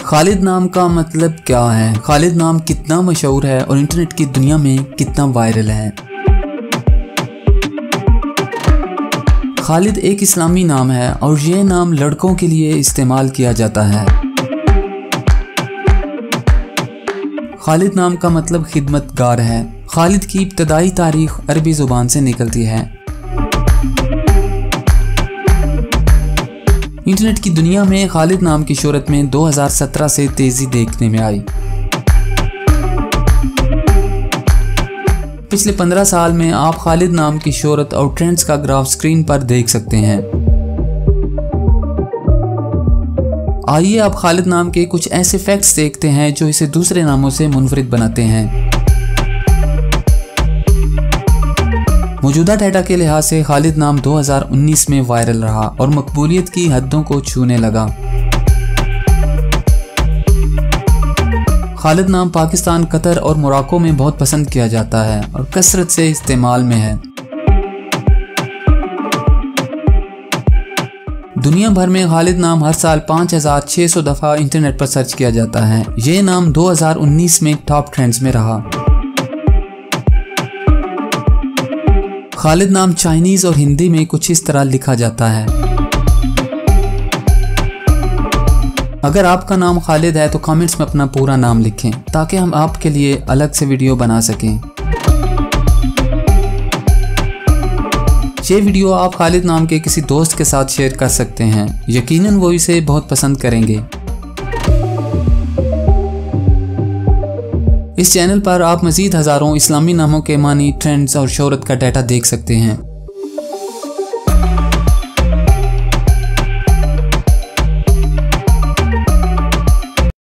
खालिद नाम का मतलब क्या है? खालिद नाम कितना मशहूर है और इंटरनेट की दुनिया में कितना वायरल है? खालिद एक इस्लामी नाम है और ये नाम लड़कों के लिए इस्तेमाल किया जाता है। खालिद नाम का मतलब खिदमतगार है। खालिद की इब्तदाई तारीख अरबी ज़ुबान से निकलती है। इंटरनेट की दुनिया में खालिद नाम की शोहरत में 2017 से तेजी देखने में आई। पिछले 15 साल में आप खालिद नाम की शोहरत और ट्रेंड्स का ग्राफ स्क्रीन पर देख सकते हैं। आइए आप खालिद नाम के कुछ ऐसे फैक्ट्स देखते हैं जो इसे दूसरे नामों से मुनफरिद बनाते हैं। मौजूदा डाटा के लिहाज से खालिद नाम 2019 में वायरल रहा और मकबूलियत की हदों को छूने लगा। खालिद नाम पाकिस्तान, कतर और मोरक्को में बहुत पसंद किया जाता है और कसरत से इस्तेमाल में है। दुनिया भर में खालिद नाम हर साल 5600 दफ़ा इंटरनेट पर सर्च किया जाता है। ये नाम 2019 में टॉप ट्रेंड्स में रहा। खालिद नाम चाइनीज़ और हिंदी में कुछ इस तरह लिखा जाता है। अगर आपका नाम खालिद है तो कमेंट्स में अपना पूरा नाम लिखें ताकि हम आपके लिए अलग से वीडियो बना सकें। ये वीडियो आप खालिद नाम के किसी दोस्त के साथ शेयर कर सकते हैं, यकीनन वो इसे बहुत पसंद करेंगे। इस चैनल पर आप मज़ीद हज़ारों इस्लामी नामों के मानी, ट्रेंड्स और शोहरत का डाटा देख सकते हैं।